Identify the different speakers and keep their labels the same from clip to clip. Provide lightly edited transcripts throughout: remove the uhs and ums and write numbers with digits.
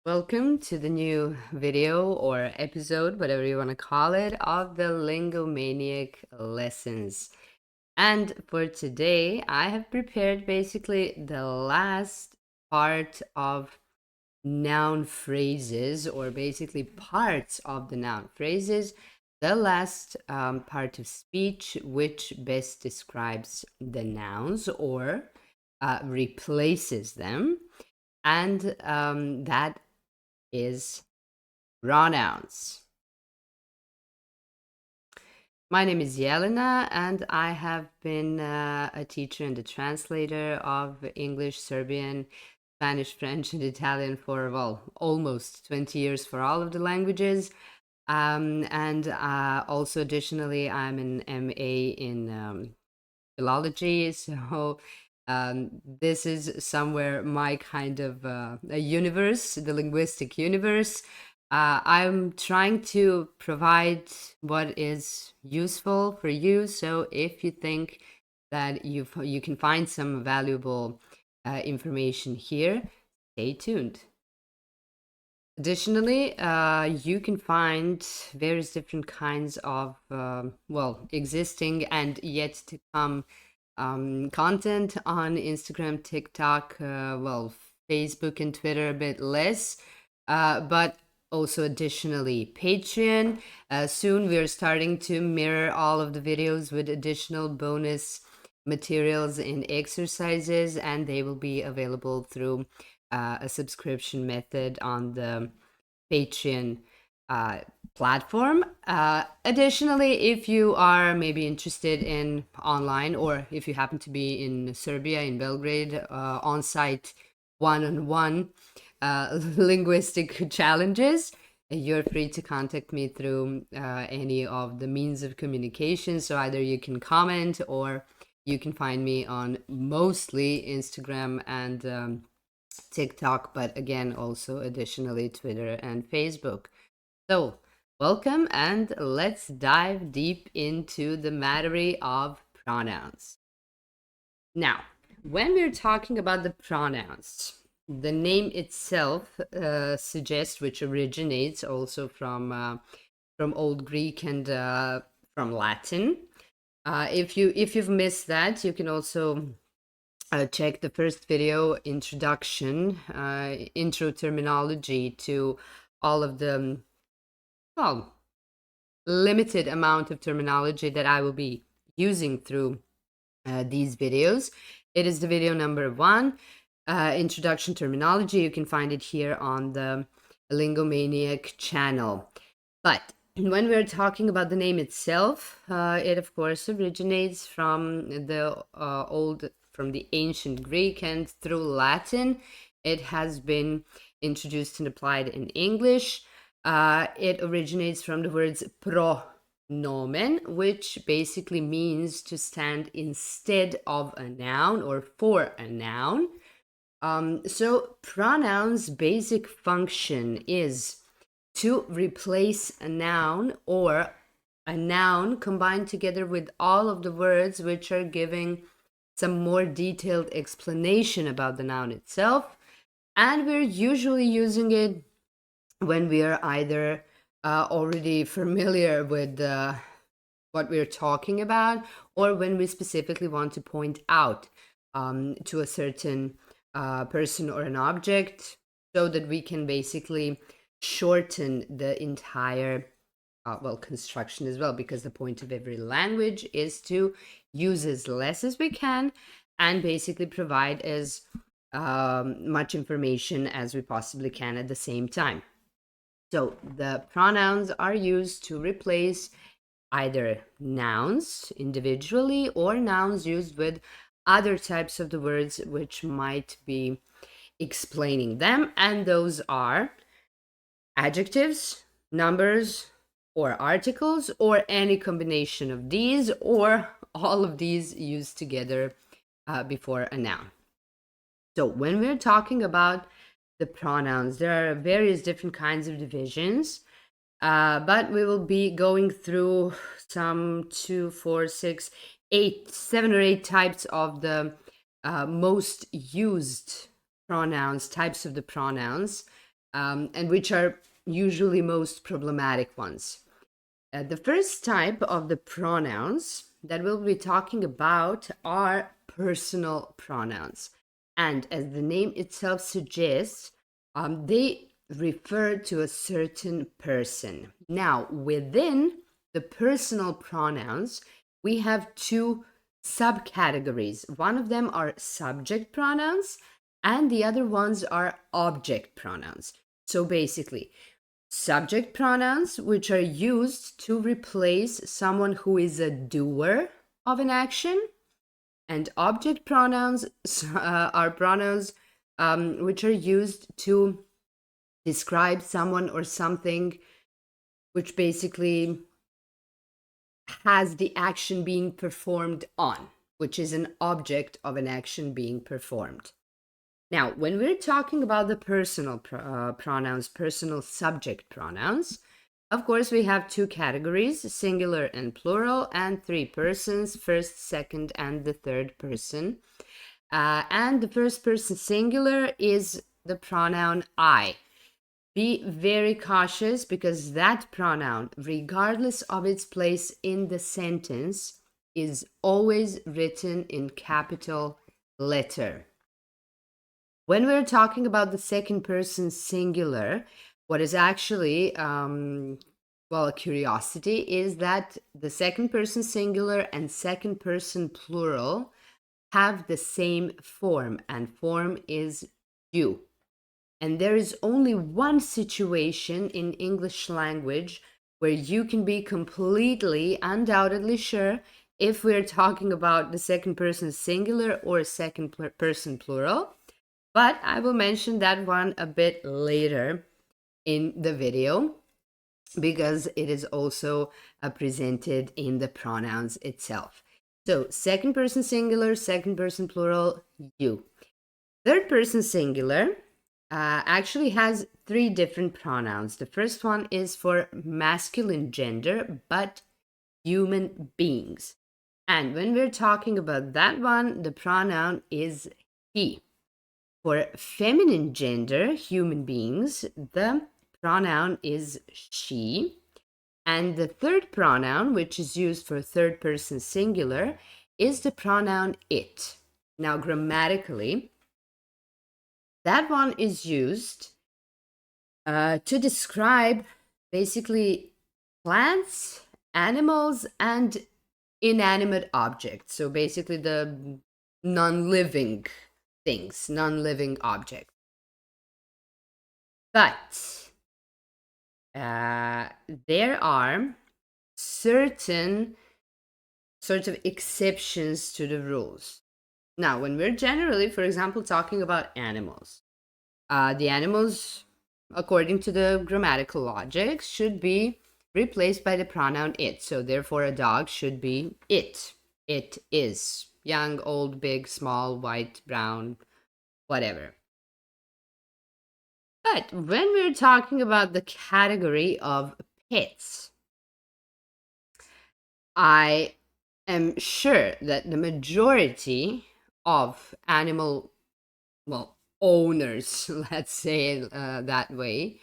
Speaker 1: Welcome to the new video or episode, whatever you want to call it, of the Lingomaniac lessons. And for today, I have prepared basically the last part of noun phrases, or basically parts of the noun phrases, the last part of speech which best describes the nouns or replaces them. And that is pronouns. My name is Jelena, and I have been a teacher and a translator of English, Serbian, Spanish, French, and Italian for, well, almost 20 years for all of the languages. And also, additionally, I'm an MA in philology. So this is somewhere my kind of a universe, the linguistic universe. I'm trying to provide what is useful for you. So if you think that you can find some valuable information here, stay tuned. Additionally, you can find various different kinds of, existing and yet to come content on Instagram, TikTok, Facebook and Twitter a bit less, but also additionally Patreon. Soon we are starting to mirror all of the videos with additional bonus materials and exercises, and they will be available through a subscription method on the Patreon platform. Additionally, if you are maybe interested in online, or if you happen to be in Serbia, in Belgrade, on-site one-on-one linguistic challenges, you're free to contact me through any of the means of communication. So either you can comment, or you can find me on mostly Instagram and TikTok, but again, also additionally Twitter and Facebook. So, welcome, and let's dive deep into the matter of pronouns. Now, when we're talking about the pronouns, the name itself suggests, which originates also from Old Greek and from Latin. If you've missed that, you can also check the first video, introduction, intro terminology to all of the, well, limited amount of terminology that I will be using through these videos. It is the video number 1, introduction terminology. You can find it here on the Lingomaniac channel. But when we're talking about the name itself, it of course originates from the ancient Greek, and through Latin it has been introduced and applied in English. It originates from the words pronomen, which basically means to stand instead of a noun or for a noun. So pronouns' basic function is to replace a noun, or a noun combined together with all of the words which are giving some more detailed explanation about the noun itself. And we're usually using it when we are either already familiar with what we're talking about, or when we specifically want to point out to a certain person or an object, so that we can basically shorten the entire construction as well, because the point of every language is to use as less as we can and basically provide as much information as we possibly can at the same time. So the pronouns are used to replace either nouns individually or nouns used with other types of the words which might be explaining them, and those are adjectives, numbers, or articles, or any combination of these, or all of these used together before a noun. So when we're talking about the pronouns, there are various different kinds of divisions, but we will be going through some 2, 4, 6, 8, 7 or 8 types of the most used pronouns, types of the pronouns. and which are usually most problematic ones. The first type of the pronouns that we'll be talking about are personal pronouns. And as the name itself suggests, they refer to a certain person. Now, within the personal pronouns, we have two subcategories. One of them are subject pronouns, and the other ones are object pronouns. So basically, subject pronouns, which are used to replace someone who is a doer of an action, and object pronouns are pronouns which are used to describe someone or something which basically has the action being performed on, which is an object of an action being performed. Now, when we're talking about the personal pronouns, personal subject pronouns, of course, we have two categories, singular and plural, and three persons, first, second, and the third person. And the first person singular is the pronoun I. Be very cautious because that pronoun, regardless of its place in the sentence, is always written in capital letter. When we're talking about the second person singular, what is actually, a curiosity is that the second person singular and second person plural have the same form, and form is you. And there is only one situation in English language where you can be completely, undoubtedly sure if we're talking about the second person singular or second person plural. But I will mention that one a bit later in the video because it is also presented in the pronouns itself. So second person singular, second person plural, you. Third person singular actually has three different pronouns. The first one is for masculine gender, but human beings. And when we're talking about that one, the pronoun is he. For feminine gender, human beings, the pronoun is she. And the third pronoun, which is used for third person singular, is the pronoun it. Now, grammatically, that one is used to describe basically plants, animals, and inanimate objects. So basically the non-living things, non-living objects. But there are certain sort of exceptions to the rules. Now, when we're generally, for example, talking about animals, the animals, according to the grammatical logic, should be replaced by the pronoun it. So therefore, a dog should be it. It is. Young, old, big, small, white, brown, whatever. But when we're talking about the category of pets, I am sure that the majority of animal, owners, let's say it that way,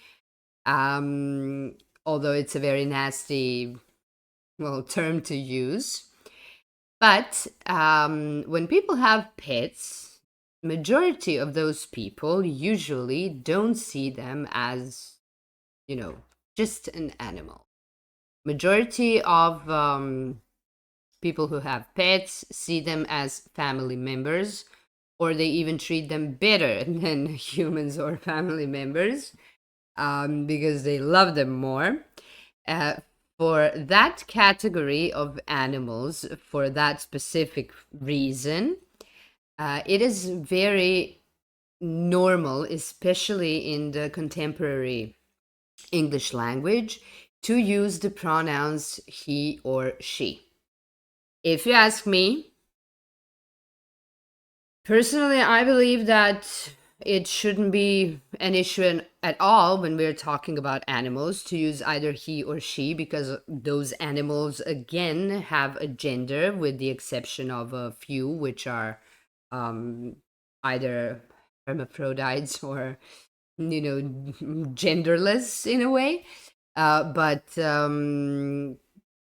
Speaker 1: although it's a very nasty, term to use. But when people have pets, majority of those people usually don't see them as, just an animal. Majority of people who have pets see them as family members, or they even treat them better than humans or family members because they love them more. For that category of animals, for that specific reason, it is very normal, especially in the contemporary English language, to use the pronouns he or she. If you ask me, personally, I believe that it shouldn't be an issue at all when we're talking about animals to use either he or she, because those animals, again, have a gender, with the exception of a few which are either hermaphrodites or genderless in a way. But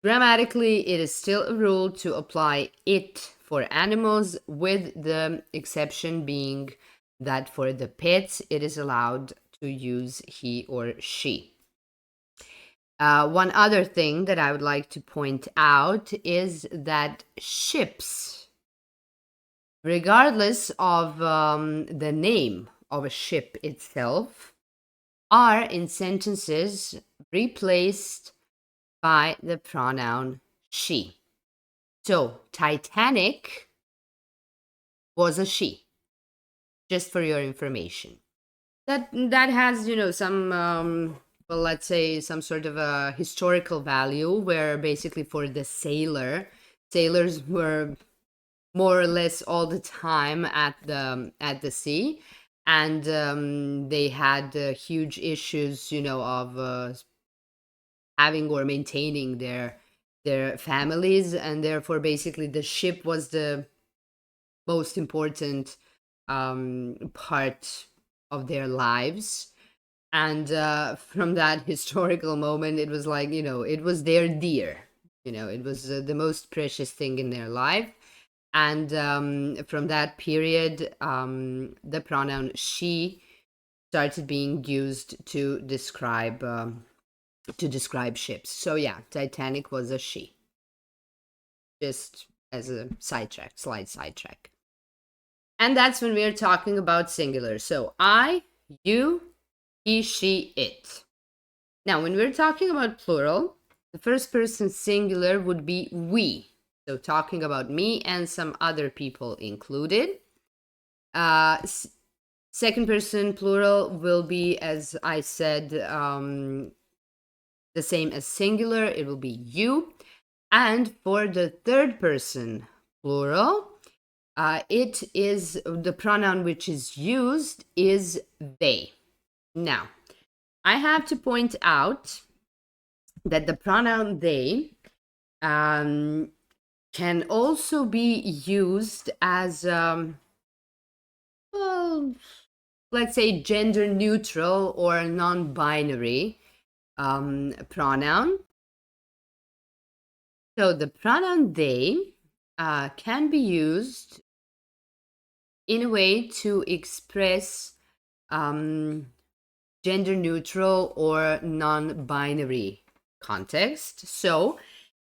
Speaker 1: grammatically, it is still a rule to apply it for animals, with the exception being that for the pets, it is allowed to use he or she. One other thing that I would like to point out is that ships, regardless of the name of a ship itself, are in sentences replaced by the pronoun she. So, Titanic was a she, just for your information. That has, some well, let's say some sort of a historical value, where basically for the sailors were more or less all the time at the sea, and they had huge issues, of having or maintaining their families, and therefore basically the ship was the most important part of their lives. And from that historical moment, it was like, it was their dear, it was the most precious thing in their life. And from that period, the pronoun she started being used to describe ships. So yeah, Titanic was a she. Just as a slight sidetrack. And that's when we're talking about singular. So I, you, he, she, it. Now, when we're talking about plural, the first person singular would be we. So talking about me and some other people included. Second person plural will be, as I said, the same as singular. It will be you. And for the third person plural, it is the pronoun which is used is they. Now, I have to point out that the pronoun they can also be used as, well, let's say gender neutral or non-binary pronoun. So the pronoun they can be used in a way to express gender neutral or non-binary context. So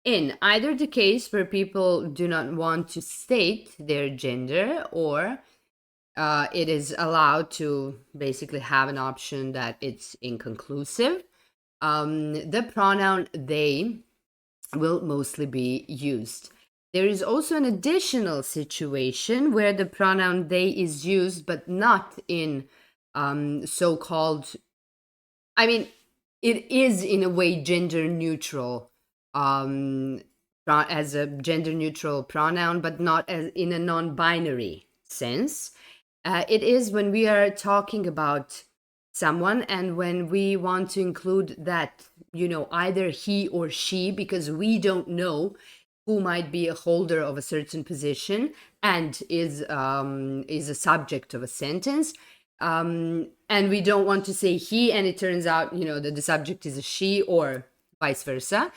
Speaker 1: in either the case where people do not want to state their gender, or it is allowed to basically have an option that it's inconclusive, the pronoun they will mostly be used. There is also an additional situation where the pronoun they is used, but not in so-called, I mean, it is in a way gender neutral, as a gender neutral pronoun, but not as in a non-binary sense. It is when we are talking about someone and when we want to include that, either he or she, because we don't know who might be a holder of a certain position and is a subject of a sentence. And we don't want to say he, and it turns out, that the subject is a she, or vice versa.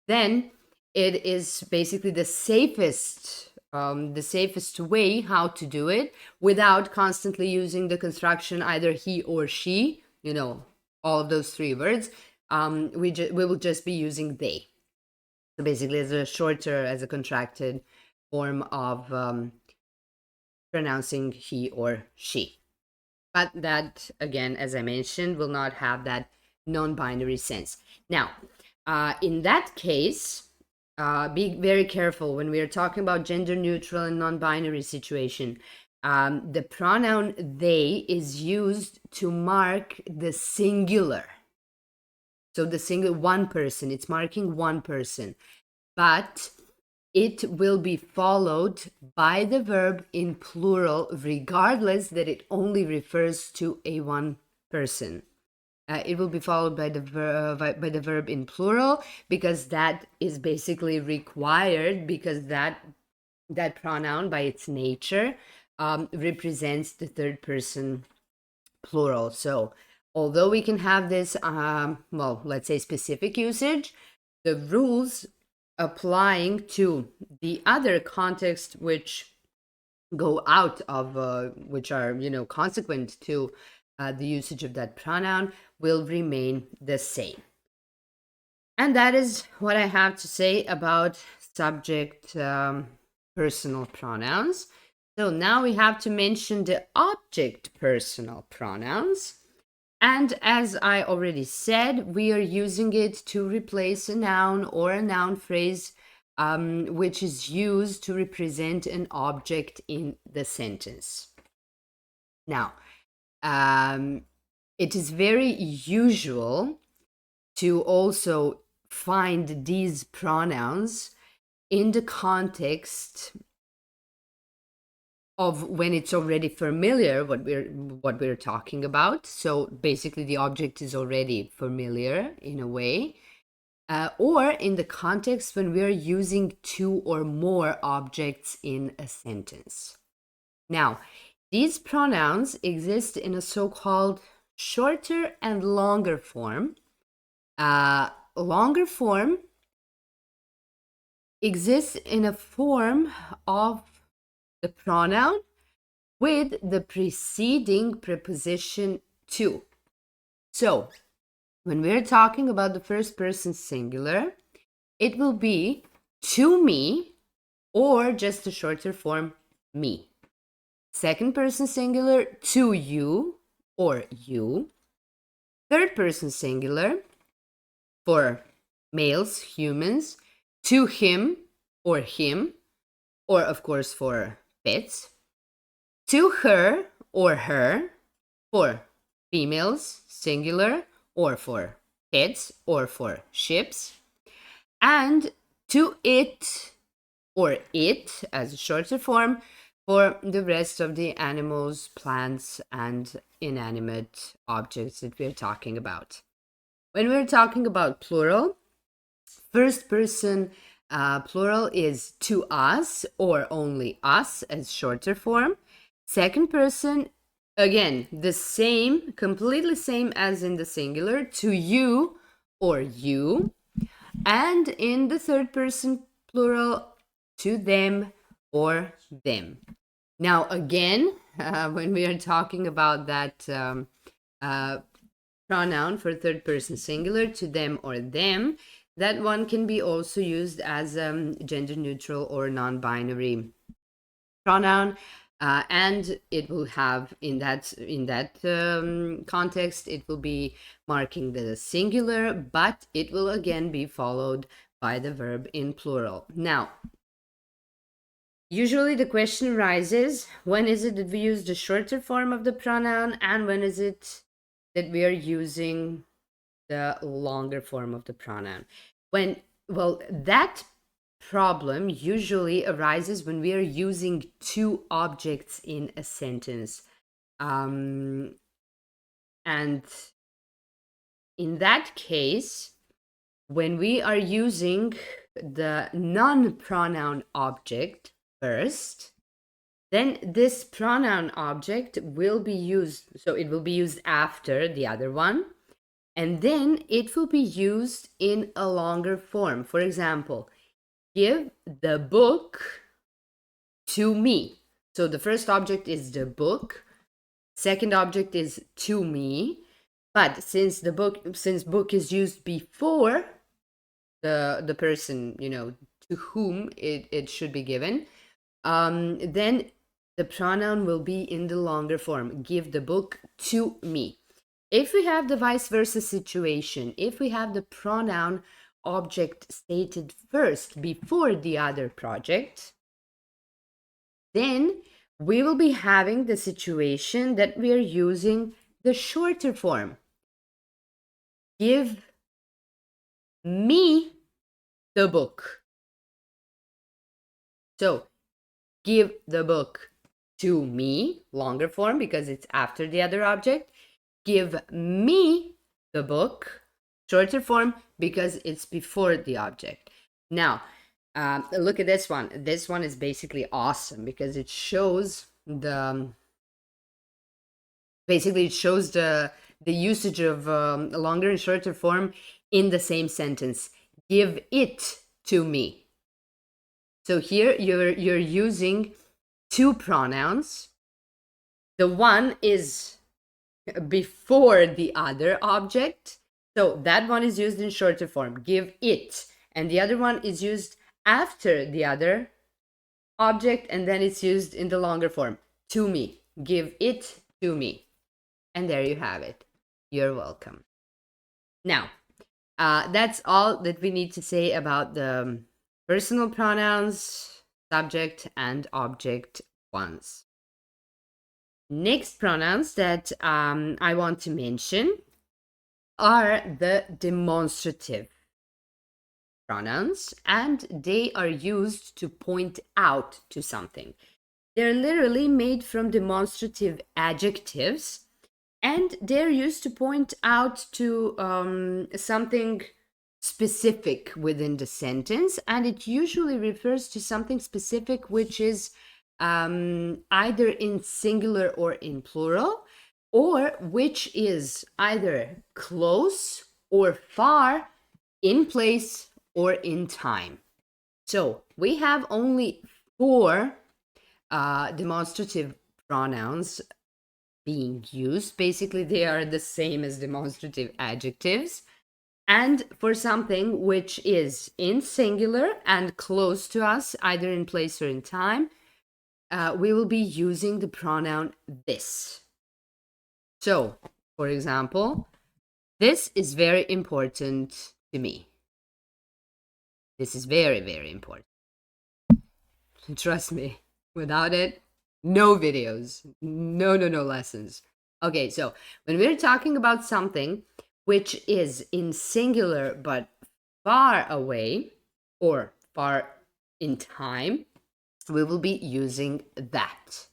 Speaker 1: Then it is basically the safest way how to do it without constantly using the construction either he or she, all of those three words. We will just be using they. So basically, as a contracted form of pronouncing he or she. But that, again, as I mentioned, will not have that non-binary sense. Now, in that case, be very careful when we are talking about gender neutral and non-binary situation. The pronoun they is used to mark the singular. So the single one person, it's marking one person. But it will be followed by the verb in plural, regardless that it only refers to a one person. It will be followed by the verb in plural, because that is basically required, because that pronoun by its nature represents the third person plural. So Although we can have this, well, let's say specific usage, the rules applying to the other context which go out of, which are, consequent to the usage of that pronoun will remain the same. And that is what I have to say about subject personal pronouns. So now we have to mention the object personal pronouns. And as I already said, we are using it to replace a noun or a noun phrase which is used to represent an object in the sentence. Now, it is very usual to also find these pronouns in the context of when it's already familiar what we're talking about. So basically the object is already familiar in a way, or in the context when we're using two or more objects in a sentence. Now, these pronouns exist in a so-called shorter and longer form. Longer form exists in a form of the pronoun with the preceding preposition to. So, when we're talking about the first person singular, it will be to me or just the shorter form me. Second person singular, to you or you. Third person singular, for males, humans, to him or him, or of course for pets. To her or her, for females, singular, or for pets or for ships. And to it or it as a shorter form for the rest of the animals, plants, and inanimate objects that we're talking about. When we're talking about plural, first person plural is to us or only us as shorter form. Second person, again, the same, completely same as in the singular, to you or you. And in the third person plural, to them or them. Now, again, when we are talking about that pronoun for third person singular, to them or them, that one can be also used as gender neutral or non-binary pronoun. And it will have in that context, it will be marking the singular, but it will again be followed by the verb in plural. Now, usually the question arises, when is it that we use the shorter form of the pronoun, and when is it that we are using the longer form of the pronoun? That problem usually arises when we are using two objects in a sentence. And in that case, when we are using the non-pronoun object first, then this pronoun object will be used, so it will be used after the other one, and then it will be used in a longer form. For example, give the book to me. So the first object is the book, second object is to me, but since book is used before the person, to whom it should be given, then the pronoun will be in the longer form. Give the book to me. If we have the vice versa situation, if we have the pronoun object stated first before the other project, then we will be having the situation that we are using the shorter form. Give me the book. So, give the book to me, longer form because it's after the other object. Give me the book, shorter form because it's before the object. Now, look at this one. This one is basically awesome because it shows the the usage of a longer and shorter form in the same sentence. Give it to me. So here you're using two pronouns. The one is before the other object. So that one is used in shorter form, give it. And the other one is used after the other object, and then it's used in the longer form, to me. Give it to me. And there you have it. You're welcome. Now, that's all that we need to say about the personal pronouns, subject and object ones. Next pronouns that I want to mention are the demonstrative pronouns, and they are used to point out to something. They're literally made from demonstrative adjectives, and they're used to point out to something specific within the sentence, and it usually refers to something specific which is either in singular or in plural, or which is either close or far, in place or in time. So we have only 4 demonstrative pronouns being used. Basically, they are the same as demonstrative adjectives. And for something which is in singular and close to us, either in place or in time, we will be using the pronoun this. So, for example, this is very important to me. This is very, very important. Trust me, without it, no videos, no lessons. Okay, so when we're talking about something which is in singular but far away or far in time, we will be using that.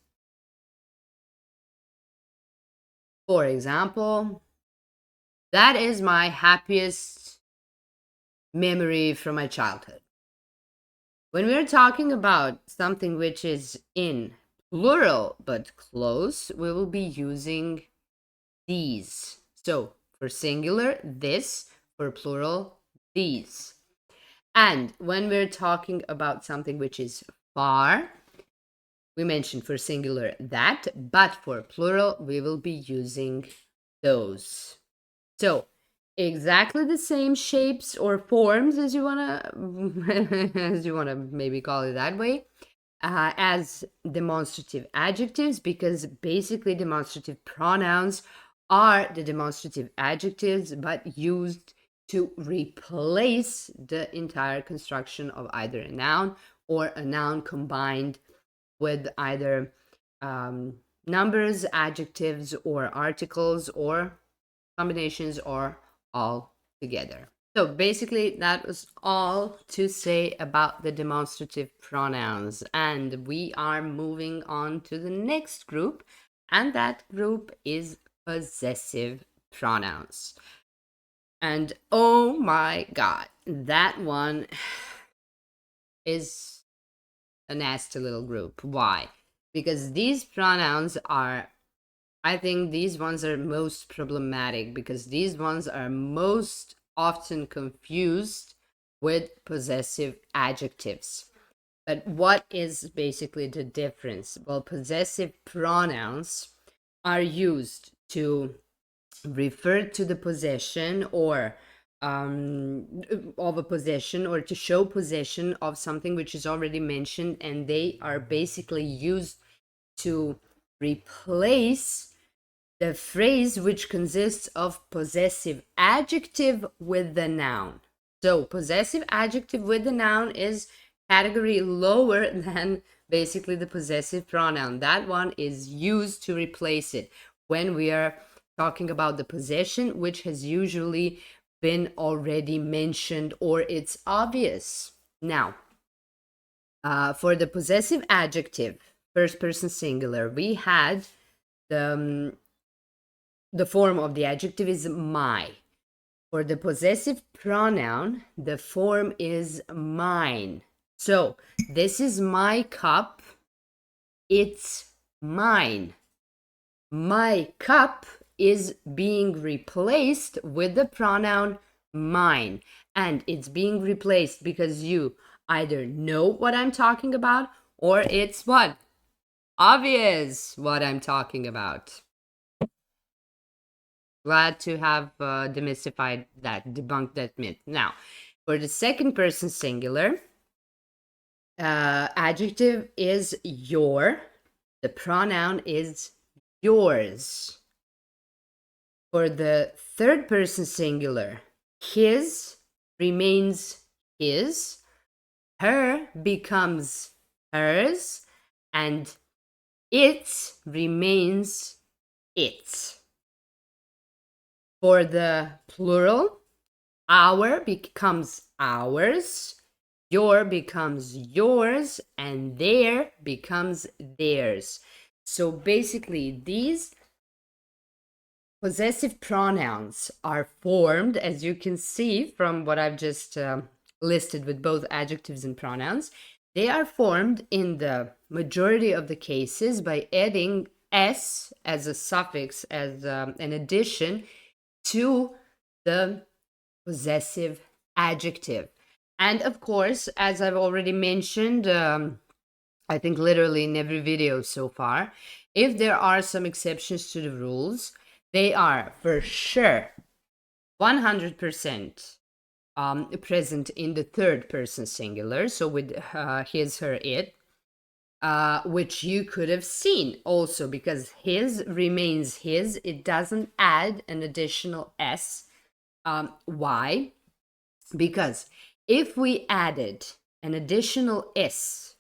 Speaker 1: For example, that is my happiest memory from my childhood. When we're talking about something which is in plural but close, we will be using these. So for singular, this. For plural, these. And when we're talking about something which is far, we mentioned for singular that, but for plural, we will be using those. So exactly the same shapes or forms, as you wanna maybe call it that way, as demonstrative adjectives, because basically demonstrative pronouns are the demonstrative adjectives but used to replace the entire construction of either a noun or a noun combined with either numbers, adjectives, or articles, or combinations, or all together. So basically, that was all to say about the demonstrative pronouns. And we are moving on to the next group, and that group is possessive pronouns. And oh my God, that one is a nasty little group. Why? Because these pronouns are, I think these ones are most problematic, because these ones are most often confused with possessive adjectives. But what is basically the difference? Well, possessive pronouns are used to refer to the possession or of a possession, or to show possession of something which is already mentioned, and they are basically used to replace the phrase which consists of possessive adjective with the noun. So possessive adjective with the noun is category lower than basically the possessive pronoun. That one is used to replace it when we are talking about the possession, which has usually been already mentioned or it's obvious. Now, for the possessive adjective, first person singular, we had the form of the adjective is my. For the possessive pronoun, the form is mine. So this is my cup, it's mine. My cup is being replaced with the pronoun mine. And it's being replaced because you either know what I'm talking about or it's what? Obvious what I'm talking about. Glad to have demystified that, debunked that myth. Now, for the second person singular, adjective is your. The pronoun is yours. For the third person singular, his remains his, her becomes hers, and it remains its. For the plural, our becomes ours, your becomes yours, and their becomes theirs. So basically, these possessive pronouns are formed, as you can see from what I've just listed with both adjectives and pronouns. They are formed in the majority of the cases by adding s as a suffix, as an addition to the possessive adjective. And of course, as I've already mentioned, I think literally in every video so far, if there are some exceptions to the rules, they are for sure 100% present in the third person singular, so with his, her, it, which you could have seen also, because his remains his, it doesn't add an additional s. Why? Because if we added an additional s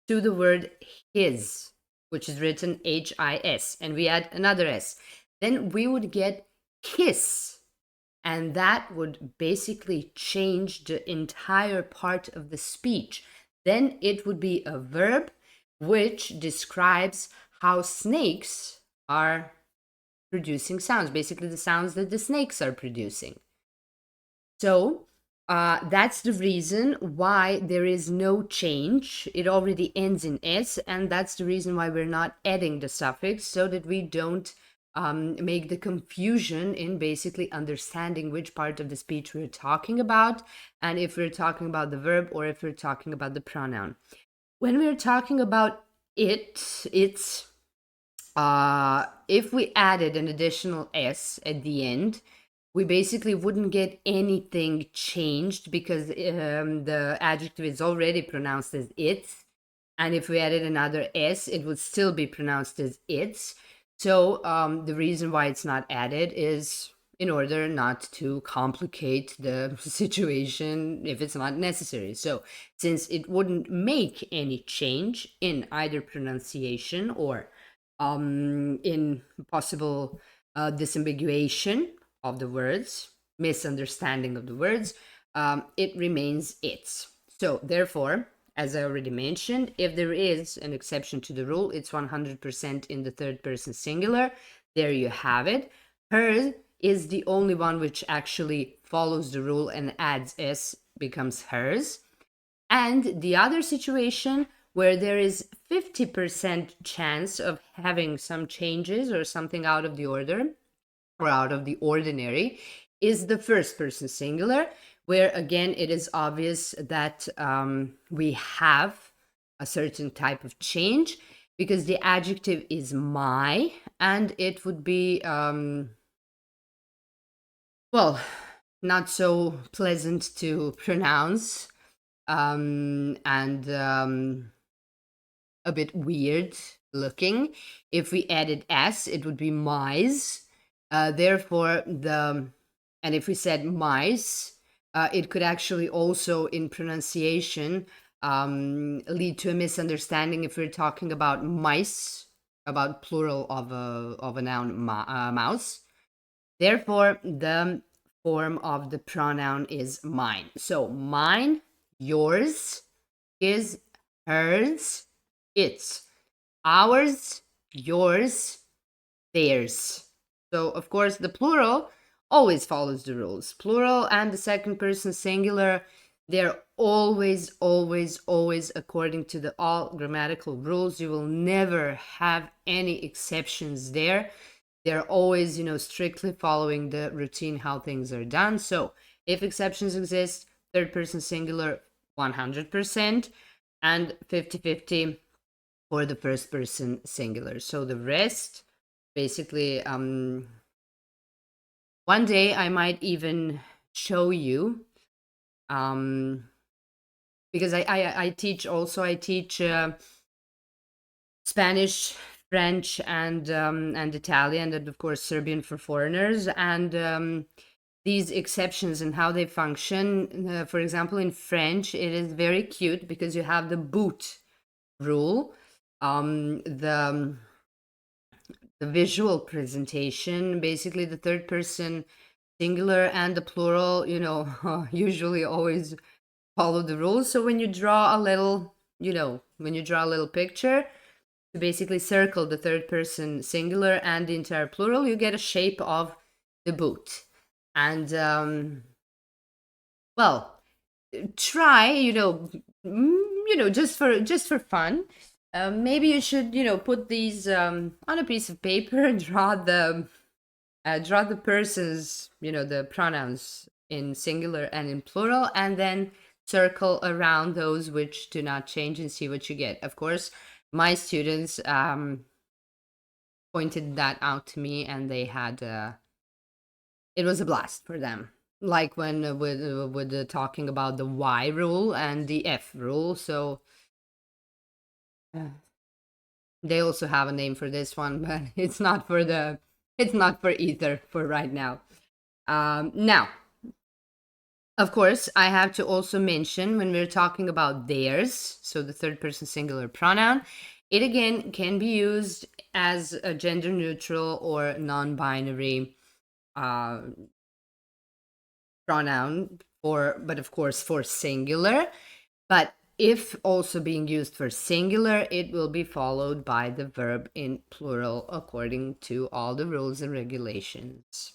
Speaker 1: to the word his, which is written H-I-S, and we add another s, then we would get kiss. And that would basically change the entire part of the speech. Then it would be a verb which describes how snakes are producing sounds, basically the sounds that the snakes are producing. So that's the reason why there is no change. It already ends in s, and that's the reason why we're not adding the suffix, so that we don't make the confusion in basically understanding which part of the speech we're talking about, and if we're talking about the verb or if we're talking about the pronoun. When we're talking about it's if we added an additional s at the end, we basically wouldn't get anything changed, because the adjective is already pronounced as its, and if we added another s, it would still be pronounced as its. So the reason why it's not added is in order not to complicate the situation if it's not necessary. So since it wouldn't make any change in either pronunciation or in possible disambiguation of the words, misunderstanding of the words, it remains its. So therefore, as I already mentioned, if there is an exception to the rule, it's 100% in the third person singular. There you have it. Hers is the only one which actually follows the rule and adds s, becomes hers. And the other situation where there is 50% chance of having some changes or something out of the order or out of the ordinary is the first person singular, where again it is obvious that we have a certain type of change, because the adjective is my, and it would be well, not so pleasant to pronounce, and a bit weird looking. If we added s, it would be mice. Therefore, and if we said mice, it could actually also, in pronunciation, lead to a misunderstanding if we're talking about mice, about plural of a noun mouse. Therefore, the form of the pronoun is mine. So mine, yours, his, hers, its, ours, yours, theirs. So, of course, the plural always follows the rules. Plural and the second person singular, they're always, always, always according to the all grammatical rules. You will never have any exceptions there. They're always, strictly following the routine, how things are done. So if exceptions exist, third person singular 100% and 50-50 for the first person singular. So the rest, basically, one day I might even show you, because I teach also, I teach Spanish, French, and Italian, and of course Serbian for foreigners. And these exceptions and how they function. For example, in French, it is very cute because you have the boot rule, the visual presentation, basically the third person singular and the plural, usually always follow the rules. So when you draw a little, when you draw a little picture to basically circle the third person singular and the entire plural, you get a shape of the boot. And well, try, just for fun. Maybe you should, put these on a piece of paper and draw the persons, the pronouns in singular and in plural, and then circle around those which do not change and see what you get. Of course, my students pointed that out to me, and they had it was a blast for them. Like when with talking about the Y rule and the F rule. So they also have a name for this one, but it's not for either for right now. Now, of course, I have to also mention when we're talking about theirs, so the third person singular pronoun, it again can be used as a gender neutral or non-binary pronoun but of course for singular. But if also being used for singular, it will be followed by the verb in plural according to all the rules and regulations.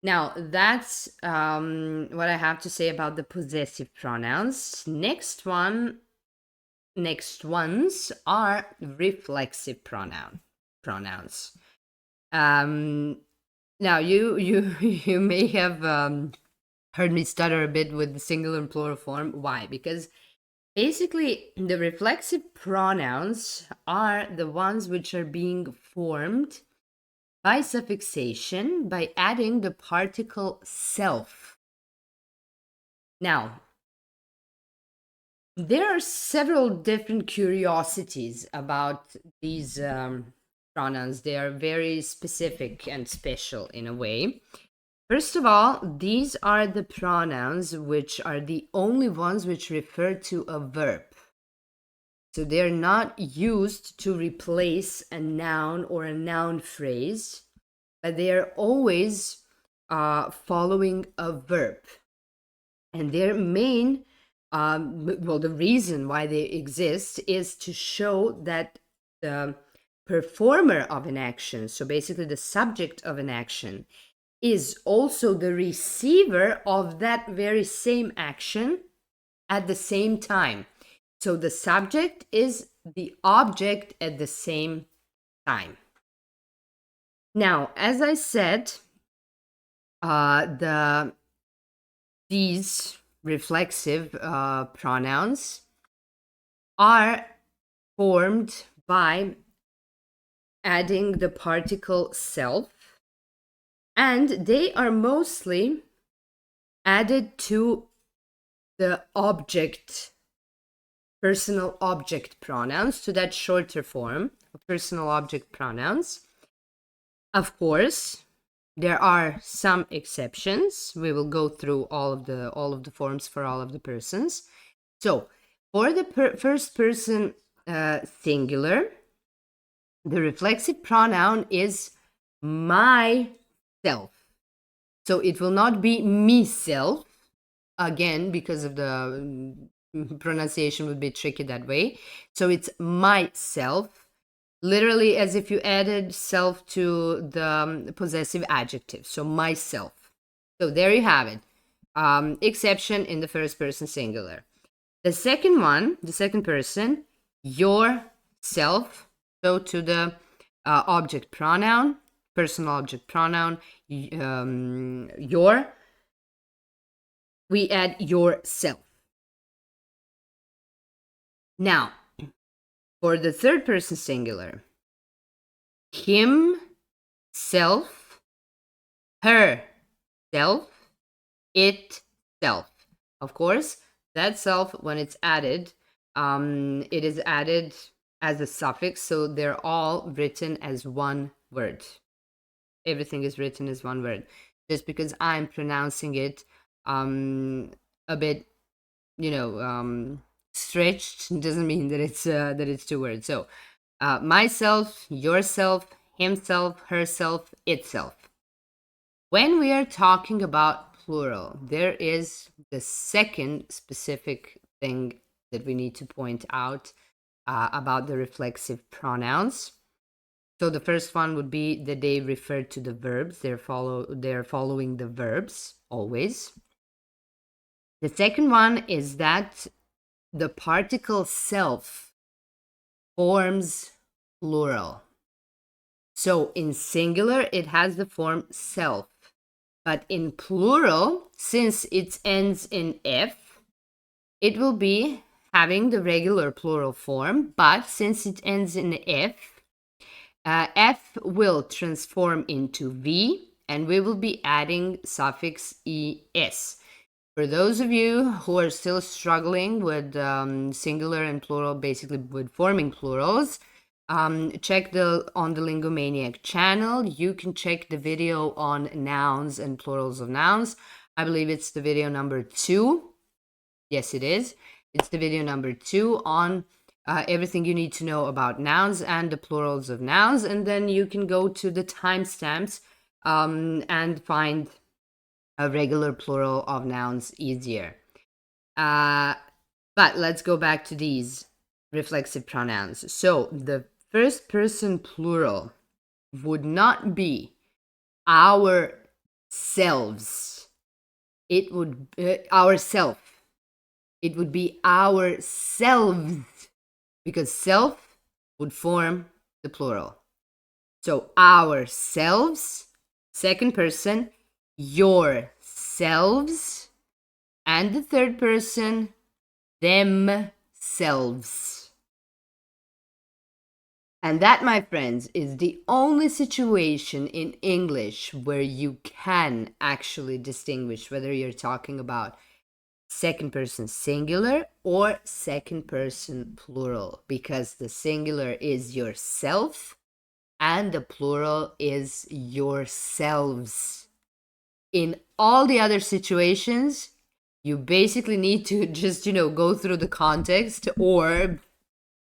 Speaker 1: Now, that's what I have to say about the possessive pronouns. Next ones are reflexive pronouns. Now, you may have heard me stutter a bit with the singular and plural form. Why? Because basically, the reflexive pronouns are the ones which are being formed by suffixation, by adding the particle self. Now, there are several different curiosities about these pronouns. They are very specific and special in a way. First of all, these are the pronouns which are the only ones which refer to a verb. So they're not used to replace a noun or a noun phrase, but they are always following a verb. And their main, the reason why they exist is to show that the performer of an action, so basically the subject of an action, is also the receiver of that very same action at the same time. So the subject is the object at the same time. Now, as I said, these reflexive pronouns are formed by adding the particle self, and they are mostly added to the object, personal object pronouns, to that shorter form of personal object pronouns. Of course, there are some exceptions. We will go through all of the forms for all of the persons. So, for the first person singular, the reflexive pronoun is myself. So it will not be me-self, again, because of the pronunciation would be tricky that way. So it's myself, literally as if you added self to the possessive adjective. So myself. So there you have it. Exception in the first person singular. The second one, the second person, yourself. So to the object pronoun, personal object pronoun, your, we add yourself. Now, for the third person singular, him, self, her, self, it, self. Of course, that self, when it's added, it is added as a suffix, so they're all written as one word. Everything is written as one word. Just because I'm pronouncing it a bit, stretched, doesn't mean that it's two words. So, myself, yourself, himself, herself, itself. When we are talking about plural, there is the second specific thing that we need to point out about the reflexive pronouns. So the first one would be that they refer to the verbs. They're following the verbs always. The second one is that the particle self forms plural. So in singular, it has the form self. But in plural, since it ends in F, it will be having the regular plural form. But since it ends in F, F will transform into V, and we will be adding suffix ES. For those of you who are still struggling with singular and plural, basically with forming plurals, check on the Lingomaniac channel. You can check the video on nouns and plurals of nouns. I believe it's the video number 2. Yes, it is. It's the video number 2 on everything you need to know about nouns and the plurals of nouns. And then you can go to the timestamps and find a regular plural of nouns easier. But let's go back to these reflexive pronouns. So the first person plural would not be ourselves. It would ourself. It would be ourselves, because self would form the plural. So ourselves, second person, yourselves, and the third person, themselves. And that, my friends, is the only situation in English where you can actually distinguish whether you're talking about second person singular or second person plural, because the singular is yourself and the plural is yourselves. In all the other situations, you basically need to just, go through the context or,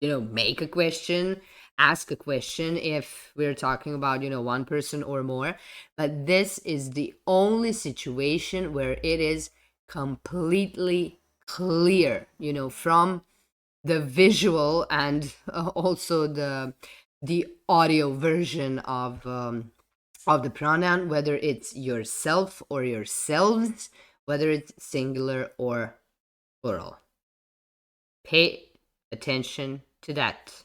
Speaker 1: make a question, ask a question if we're talking about, one person or more. But this is the only situation where it is completely clear, from the visual and also the audio version of the pronoun, whether it's yourself or yourselves, whether it's singular or plural. Pay attention to that.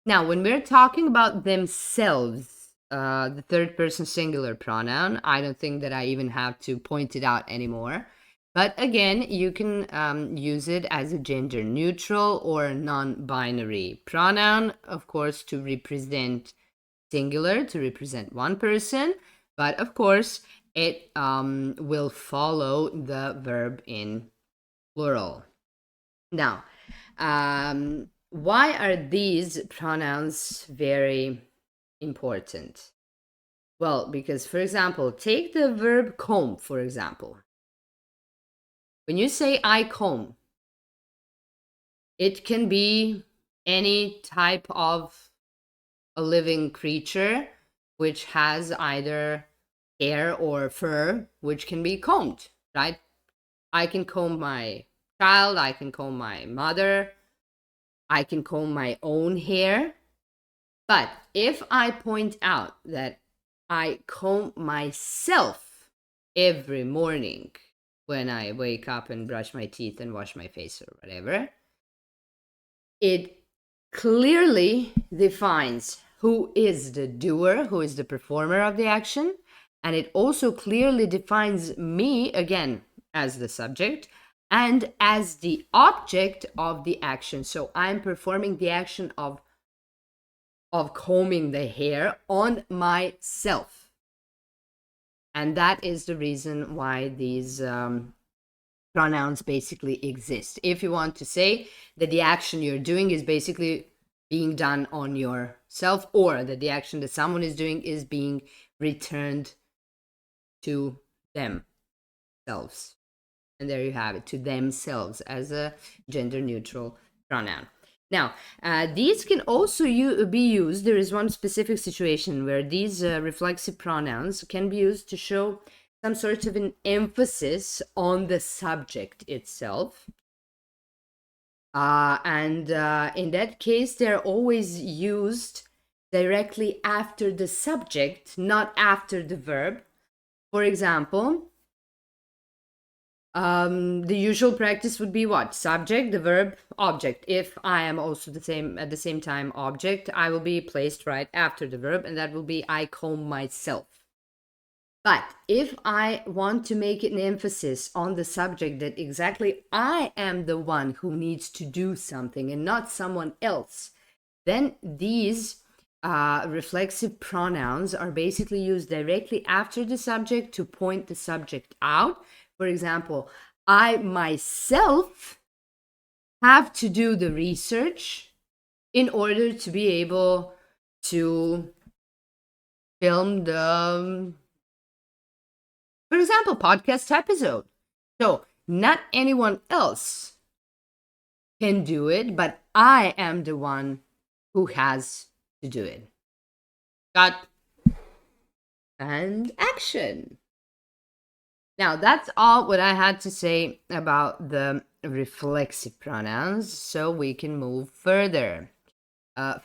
Speaker 1: Now, when we're talking about themselves, the third person singular pronoun, I don't think that I even have to point it out anymore. But again, you can use it as a gender neutral or non-binary pronoun, of course, to represent singular, to represent one person. But of course, it will follow the verb in plural. Now, why are these pronouns very important? Well, because, for example, take the verb comb, for example. When you say I comb, it can be any type of a living creature which has either hair or fur, which can be combed, right? I can comb my child, I can comb my mother, I can comb my own hair. But if I point out that I comb myself every morning when I wake up and brush my teeth and wash my face or whatever, it clearly defines who is the doer, who is the performer of the action. And it also clearly defines me, again, as the subject and as the object of the action. So I'm performing the action of combing the hair on myself. And that is the reason why these pronouns basically exist. If you want to say that the action you're doing is basically being done on yourself, or that the action that someone is doing is being returned to themselves. And there you have it, to themselves, as a gender neutral pronoun. Now, these can also be used. There is one specific situation where these reflexive pronouns can be used to show some sort of an emphasis on the subject itself. And in that case, they're always used directly after the subject, not after the verb. For example, the usual practice would be what? Subject, the verb, object. If I am also at the same time object, I will be placed right after the verb, and that will be I comb myself. But if I want to make an emphasis on the subject, that exactly I am the one who needs to do something and not someone else, then these reflexive pronouns are basically used directly after the subject to point the subject out. For example, I myself have to do the research in order to be able to film the, for example, podcast episode. So not anyone else can do it, but I am the one who has to do it. Cut and action. Now, that's all what I had to say about the reflexive pronouns, so we can move further.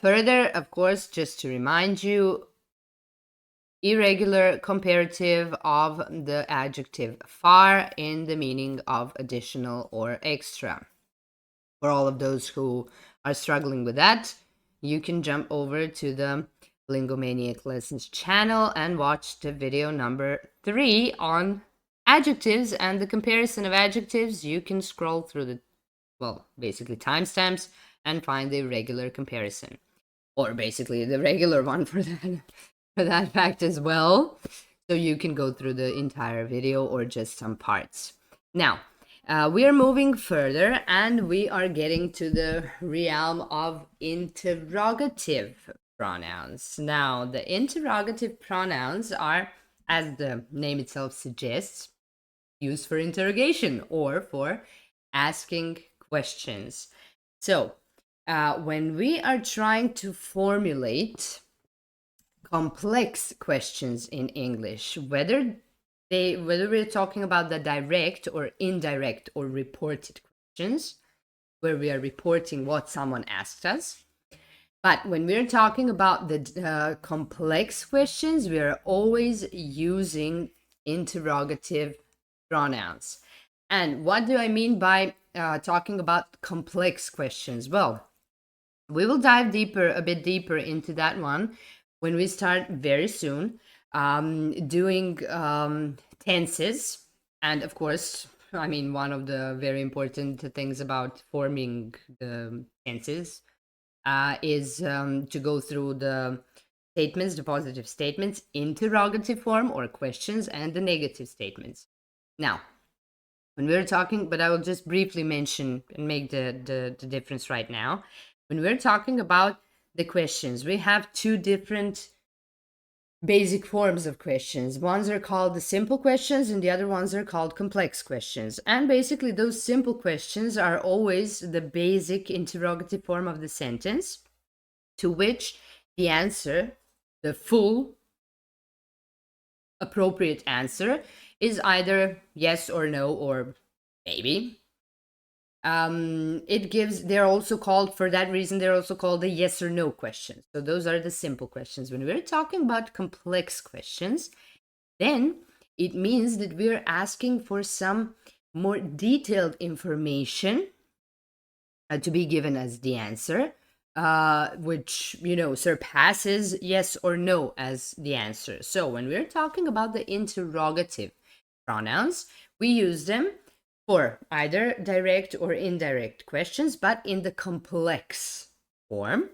Speaker 1: Further, of course, just to remind you, irregular comparative of the adjective far in the meaning of additional or extra. For all of those who are struggling with that, you can jump over to the Lingomaniac Lessons channel and watch the video number 3 on adjectives and the comparison of adjectives. You can scroll through the, well, basically timestamps and find the irregular comparison, or basically the regular one for that fact as well. So you can go through the entire video or just some parts. Now, we are moving further and we are getting to the realm of interrogative pronouns. Now, the interrogative pronouns are, as the name itself suggests, used for interrogation or for asking questions. So, when we are trying to formulate complex questions in English, whether we're talking about the direct or indirect or reported questions, where we are reporting what someone asked us. But when we're talking about the complex questions, we are always using interrogative pronouns. And what do I mean by talking about complex questions? Well, we will dive a bit deeper into that one when we start very soon doing tenses. And of course, I mean, one of the very important things about forming the tenses is to go through the statements, the positive statements, interrogative form or questions, and the negative statements. Now, when we're talking, but I will just briefly mention and make the difference right now. When we're talking about the questions, we have two different basic forms of questions. Ones are called the simple questions and the other ones are called complex questions. And basically those simple questions are always the basic interrogative form of the sentence, to which the answer, the full appropriate answer, is either yes or no or maybe. They're also called, for that reason, they're also called the yes or no questions. So those are the simple questions. When we're talking about complex questions, then it means that we're asking for some more detailed information to be given as the answer. which, surpasses yes or no as the answer. So when we're talking about the interrogative pronouns, we use them for either direct or indirect questions, but in the complex form.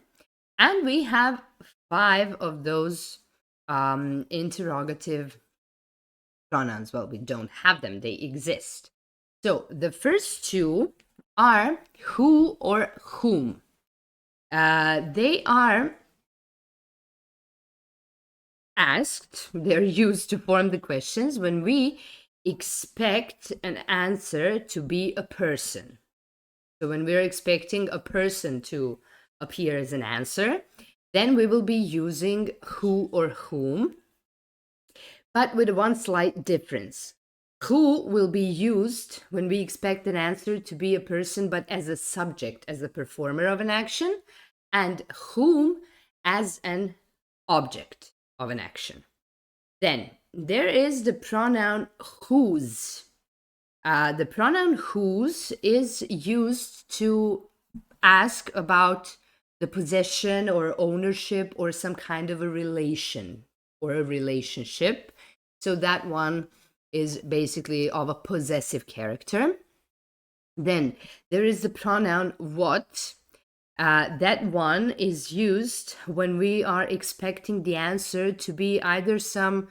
Speaker 1: And we have 5 of those interrogative pronouns. Well, we don't have them, they exist. So the first 2 are who or whom. They are asked, they're used to form the questions when we expect an answer to be a person. So when we're expecting a person to appear as an answer, then we will be using who or whom, but with one slight difference. Who will be used when we expect an answer to be a person, but as a subject, as the performer of an action, and whom as an object of an action. Then there is the pronoun whose. The pronoun whose is used to ask about the possession or ownership or some kind of a relation or a relationship. So that one is basically of a possessive character. Then there is the pronoun what. That one is used when we are expecting the answer to be either some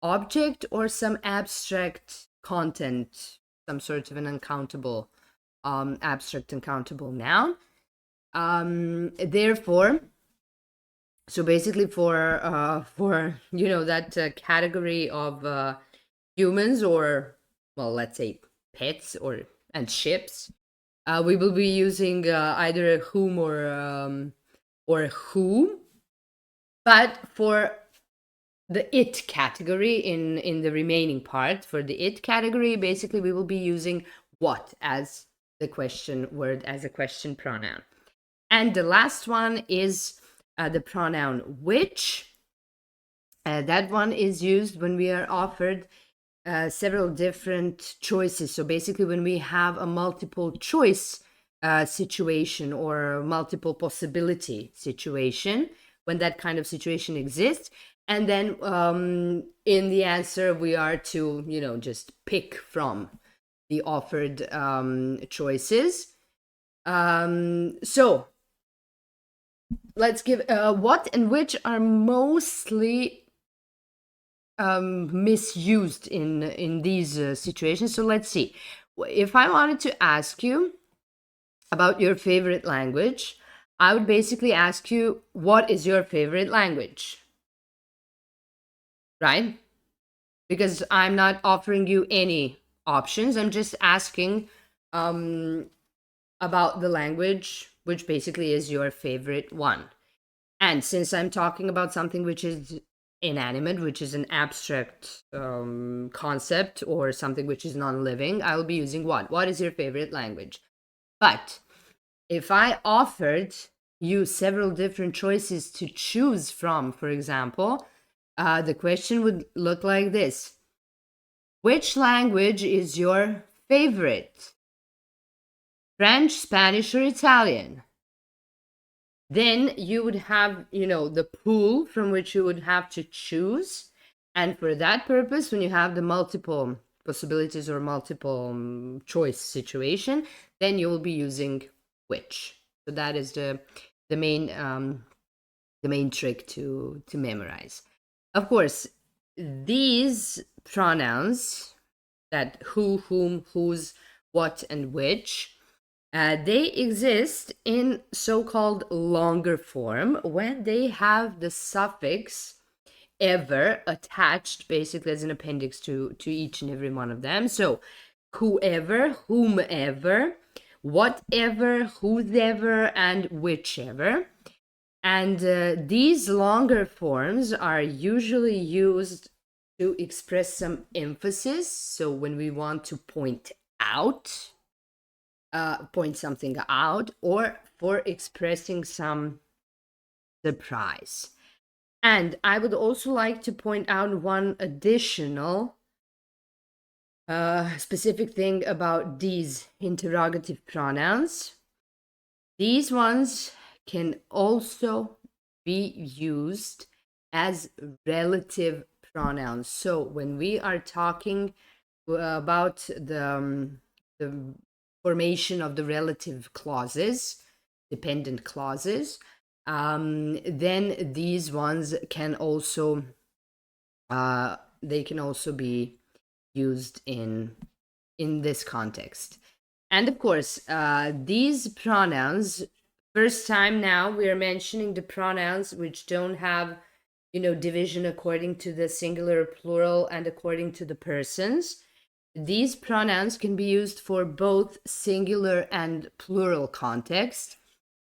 Speaker 1: object or some abstract content, some sort of an uncountable, abstract uncountable noun. Therefore, so basically for that category of humans, or well, let's say pets and ships, we will be using either a whom or who. But for the it category, in the remaining part, for the it category, basically we will be using what as the question word, as a question pronoun. And the last one is the pronoun which. That one is used when we are offered several different choices. So basically when we have a multiple choice situation or multiple possibility situation, when that kind of situation exists, and then in the answer we are to just pick from the offered choices. So let's give what and which are mostly misused in these situations. So let's see. If I wanted to ask you about your favorite language, I would basically ask you, what is your favorite language? Right? Because I'm not offering you any options. I'm just asking about the language, which basically is your favorite one. And since I'm talking about something which is inanimate, which is an abstract concept, or something which is non-living, I'll be using what? What is your favorite language? But if I offered you several different choices to choose from, for example, the question would look like this. Which language is your favorite? French, Spanish, or Italian? Then you would have, the pool from which you would have to choose. And for that purpose, when you have the multiple possibilities or multiple choice situation, then you will be using which. So that is the main trick to memorize. Of course, these pronouns, that who, whom, whose, what, and which, they exist in so-called longer form when they have the suffix ever attached, basically as an appendix to each and every one of them. So whoever, whomever, whatever, whosever, and whichever. And these longer forms are usually used to express some emphasis. So when we want to point something out, or for expressing some surprise. And I would also like to point out one additional specific thing about these interrogative pronouns. These ones can also be used as relative pronouns. So when we are talking about the formation of the relative clauses, dependent clauses, then these ones can also they can also be used in this context. And of course, these pronouns, first time now we are mentioning the pronouns which don't have, division according to the singular, plural, and according to the persons. These pronouns can be used for both singular and plural context.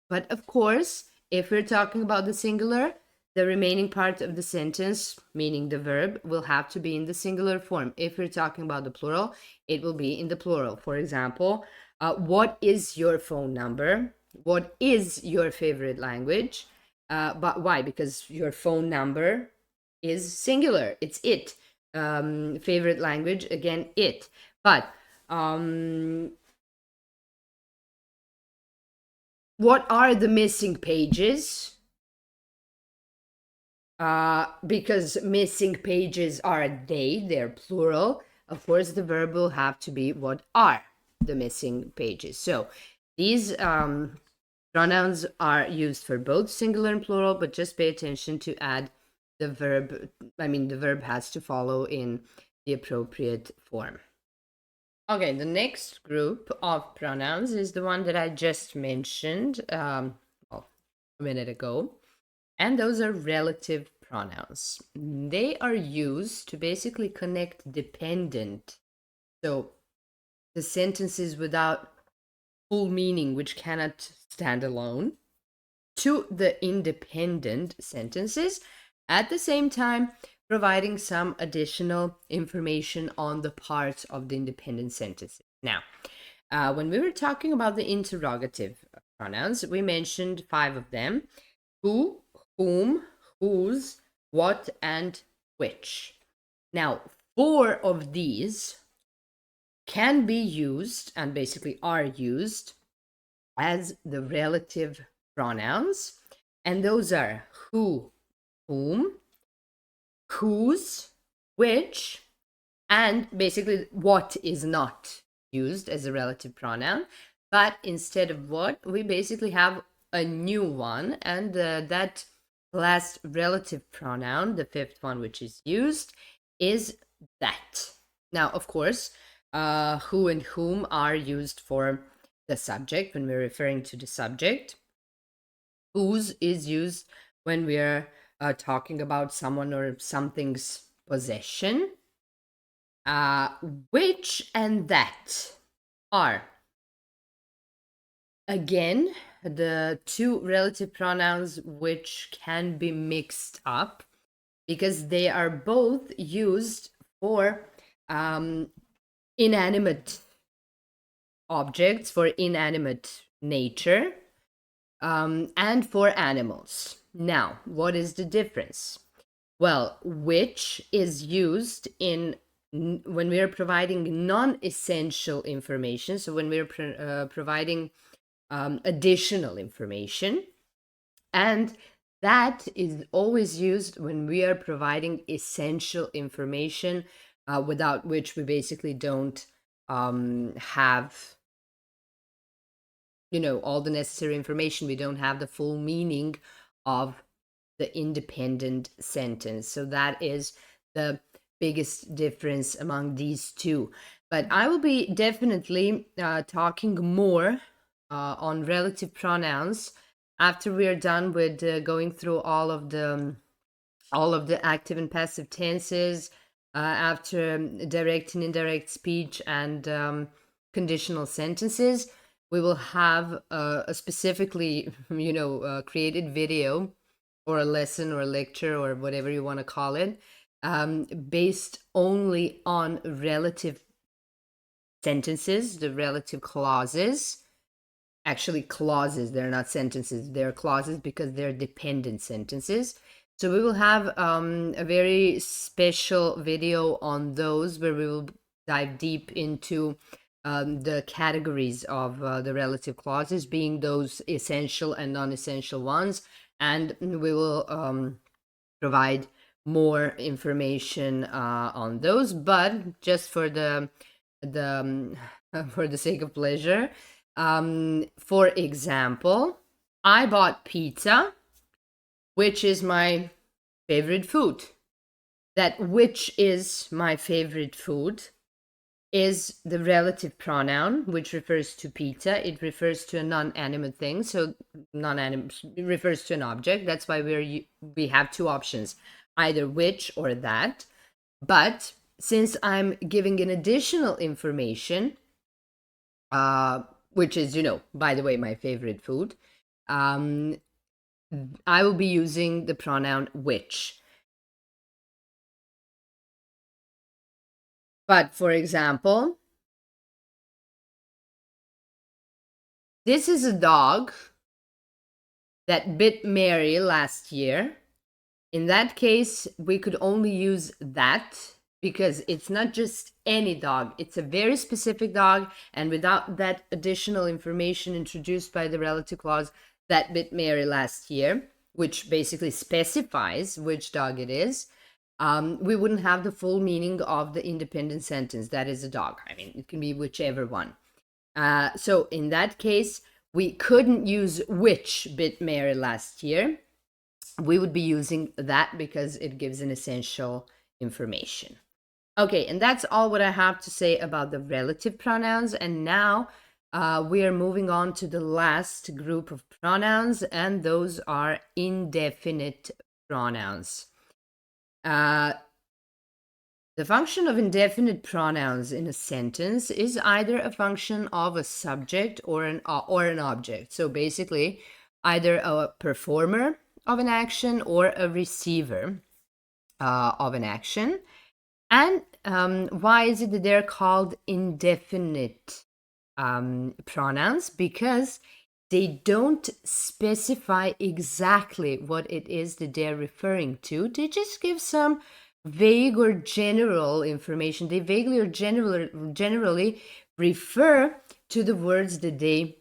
Speaker 1: But of course, if we're talking about the singular, the remaining part of the sentence, meaning the verb, will have to be in the singular form. If we're talking about the plural, it will be in the plural. For example, what is your phone number? What is your favorite language? But why? Because your phone number is singular. It's it. Favorite language, again, it. But what are the missing pages? Because missing pages are they're plural. Of course, the verb will have to be what are the missing pages. So these pronouns are used for both singular and plural, but just pay attention to add the verb. The verb has to follow in the appropriate form. Okay, the next group of pronouns is the one that I just mentioned a minute ago. And those are relative pronouns. They are used to basically connect dependent, so the sentences without full meaning, which cannot stand alone, to the independent sentences, at the same time providing some additional information on the parts of the independent sentences. Now, when we were talking about the interrogative pronouns, we mentioned 5 of them: who, whom, whose, what, and which. Now, 4 of these can be used, and basically are used, as the relative pronouns. And those are who, whom, whose, which, and basically what is not used as a relative pronoun. But instead of what, we basically have a new one, and that last relative pronoun, the 5th one which is used, is that. Now, of course, who and whom are used for the subject when we're referring to the subject. Whose is used when we're talking about someone or something's possession. Which and that are, again, the 2 relative pronouns which can be mixed up because they are both used for inanimate objects, for inanimate nature, and for animals. Now, what is the difference? Well, which is used when we are providing non-essential information, so when we are providing additional information, and that is always used when we are providing essential information, without which we basically don't have all the necessary information. We don't have the full meaning of the independent sentence. So that is the biggest difference among these 2. But I will be definitely talking more on relative pronouns after we are done with going through all of the active and passive tenses, after direct and indirect speech, and conditional sentences. We will have a specifically created video or a lesson or a lecture or whatever you want to call it, based only on relative sentences, the relative clauses. Actually, clauses, they're not sentences, they're clauses because they're dependent sentences. So we will have a very special video on those where we will dive deep into the categories of the relative clauses being those essential and non-essential ones, and we will provide more information on those. But just for the for the sake of pleasure, for example, I bought pizza, which is my favorite food. That which is my favorite food is the relative pronoun, which refers to pizza. It refers to a non-animate thing, so non-animate refers to an object. That's why we have two options, either which or that. But since I'm giving an additional information, which is, by the way, my favorite food, I will be using the pronoun which. But for example, this is a dog that bit Mary last year. In that case, we could only use that because it's not just any dog. It's a very specific dog, and without that additional information introduced by the relative clause, that bit Mary last year, which basically specifies which dog it is, we wouldn't have the full meaning of the independent sentence. That is a dog. I mean, it can be whichever one. So in that case, we couldn't use which bit Mary last year. We would be using that because it gives an essential information. Okay, and that's all what I have to say about the relative pronouns. And now we are moving on to the last group of pronouns, and those are indefinite pronouns. The function of indefinite pronouns in a sentence is either a function of a subject or an object. So basically, either a performer of an action or a receiver of an action. And why is it that they're called indefinite pronouns? Because they don't specify exactly what it is that they're referring to. They just give some vague or general information. They vaguely or generally refer to the words that they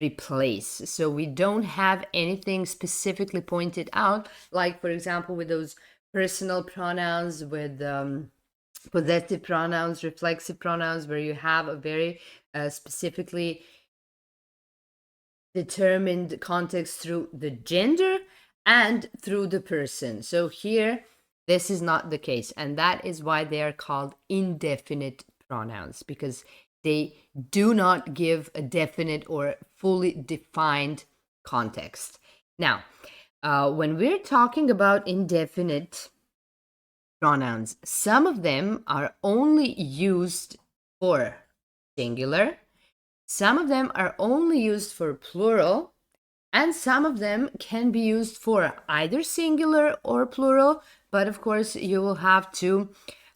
Speaker 1: replace. So we don't have anything specifically pointed out, like, for example, with those personal pronouns, with possessive pronouns, reflexive pronouns, where you have a very specifically determined context through the gender and through the person. So here, this is not the case, and that is why they are called indefinite pronouns, because they do not give a definite or fully defined context. Now, when we're talking about indefinite pronouns, some of them are only used for singular, some of them are only used for plural, and some of them can be used for either singular or plural, but of course you will have to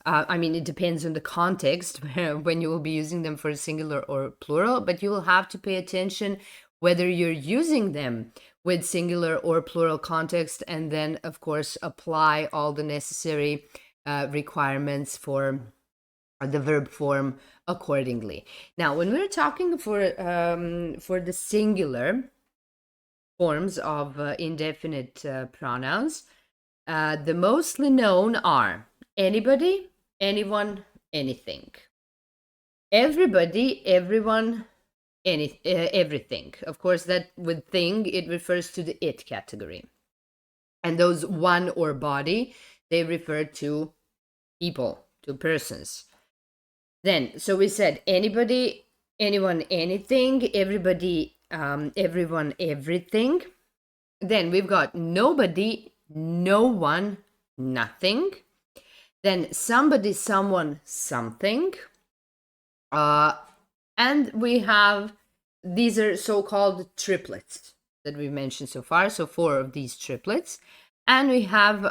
Speaker 1: it depends on the context when you will be using them for singular or plural, but you will have to pay attention whether you're using them with singular or plural context, and then, of course, apply all the necessary requirements for the verb form accordingly. Now, when we're talking for the singular forms of indefinite pronouns, the mostly known are anybody, anyone, anything. Everybody, everyone, everything. Of course, that with thing, it refers to the it category. And those one or body, they refer to people, to persons. Then, so we said anybody, anyone, anything, everybody, everyone, everything. Then we've got nobody, no one, nothing. Then somebody, someone, something. And we have, these are so-called triplets that we've mentioned so far. So 4 of these triplets. And we have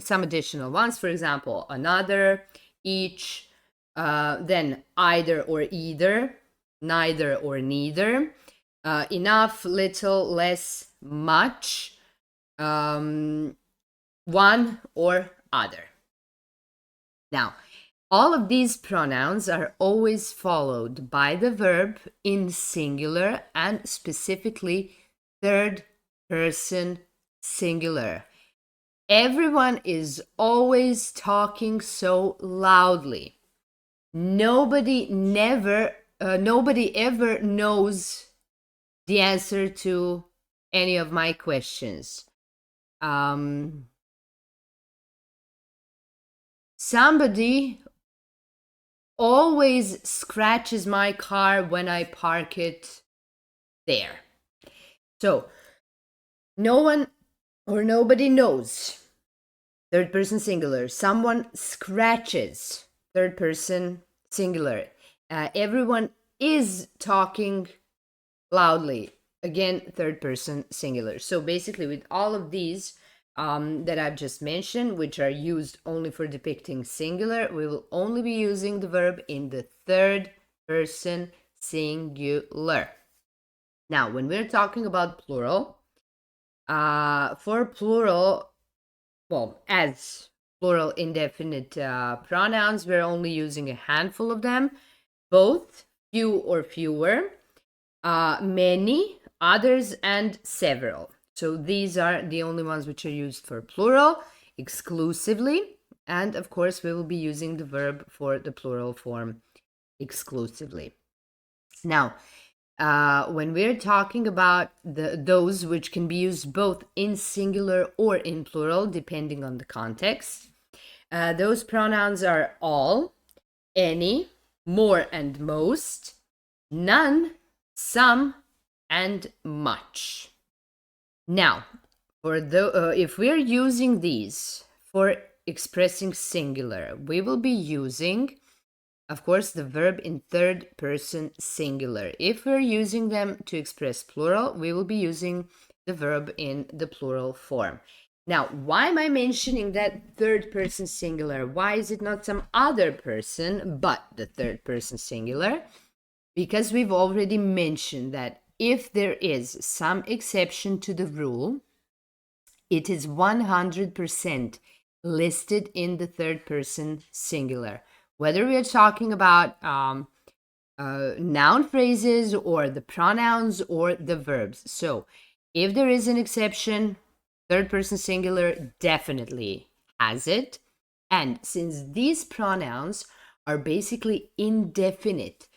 Speaker 1: some additional ones. For example, another, each, then either or either, neither or neither, enough, little, less, much, one or other. Now, All of these pronouns are always followed by the verb in singular and specifically third person singular. Everyone is always talking so loudly. Nobody ever knows the answer to any of my questions. Somebody always scratches my car when I park it there. So, no one or nobody knows. Third person singular. Someone scratches. Third person singular. Everyone is talking loudly. Again, third person singular. So basically, with all of these that I've just mentioned, which are used only for depicting singular, we will only be using the verb in the third person singular. Now, when we're talking about plural, for plural, well, as plural indefinite pronouns, we're only using a handful of them, both few or fewer, many, others, and several. So these are the only ones which are used for plural exclusively. And of course, we will be using the verb for the plural form exclusively. Now, when we're talking about those which can be used both in singular or in plural, depending on the context, those pronouns are all, any, more and most, none, some, and much. Now, if we're using these for expressing singular, we will be using, of course, the verb in third person singular. If we're using them to express plural, we will be using the verb in the plural form. Now, why am I mentioning that third person singular? Why is it not some other person but the third person singular? Because we've already mentioned that if there is some exception to the rule, it is 100% listed in the third person singular. Whether we are talking about noun phrases or the pronouns or the verbs. So if there is an exception, third person singular definitely has it. And since these pronouns are basically indefinite,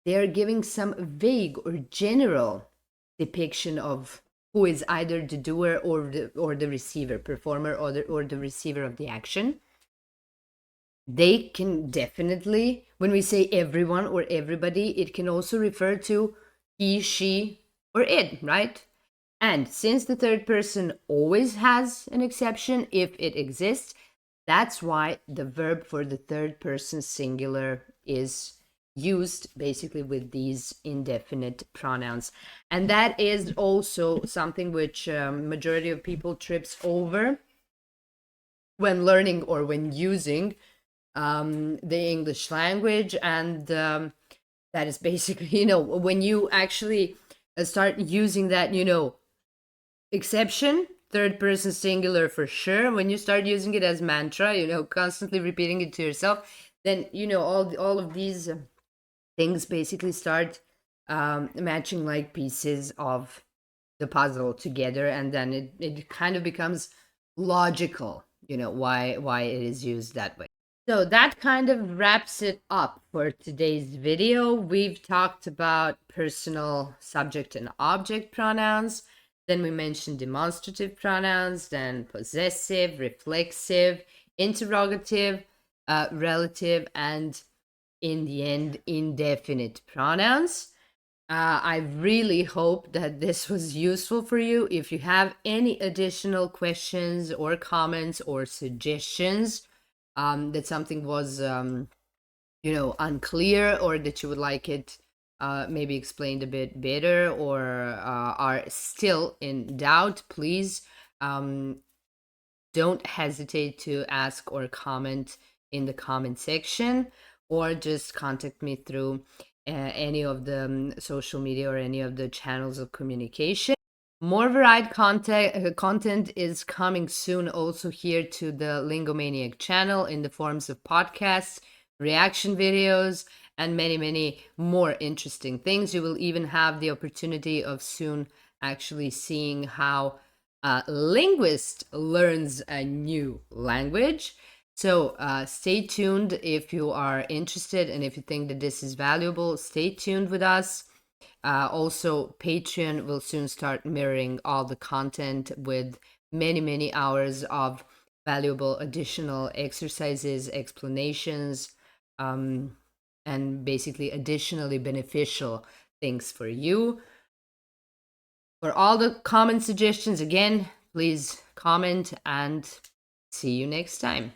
Speaker 1: they are giving some vague or general depiction of who is either the doer or the receiver, performer or the receiver of the action. They can definitely, when we say everyone or everybody, it can also refer to he, she, or it, right? And since the third person always has an exception if it exists, that's why the verb for the third person singular is used basically with these indefinite pronouns. And that is also something which majority of people trips over when learning or when using the English language. And that is basically, when you actually start using that, exception, third person singular for sure, when you start using it as mantra, constantly repeating it to yourself, then, all of these things basically start matching like pieces of the puzzle together, and then it kind of becomes logical, why it is used that way. So that kind of wraps it up for today's video. We've talked about personal subject and object pronouns. Then we mentioned demonstrative pronouns, then possessive, reflexive, interrogative, relative, and in the end, indefinite pronouns. I really hope that this was useful for you. If you have any additional questions or comments or suggestions, that something was, unclear, or that you would like it maybe explained a bit better, or are still in doubt, please don't hesitate to ask or comment in the comment section, or just contact me through any of the social media or any of the channels of communication. More varied content is coming soon also here to the Lingomaniac channel in the forms of podcasts, reaction videos, and many more interesting things. You will even have the opportunity of soon actually seeing how a linguist learns a new language. So stay tuned if you are interested, and if you think that this is valuable, stay tuned with us. Also, Patreon will soon start mirroring all the content with many hours of valuable additional exercises, explanations, um, and basically additionally beneficial things for you. For all the comment suggestions, again, please comment, and see you next time.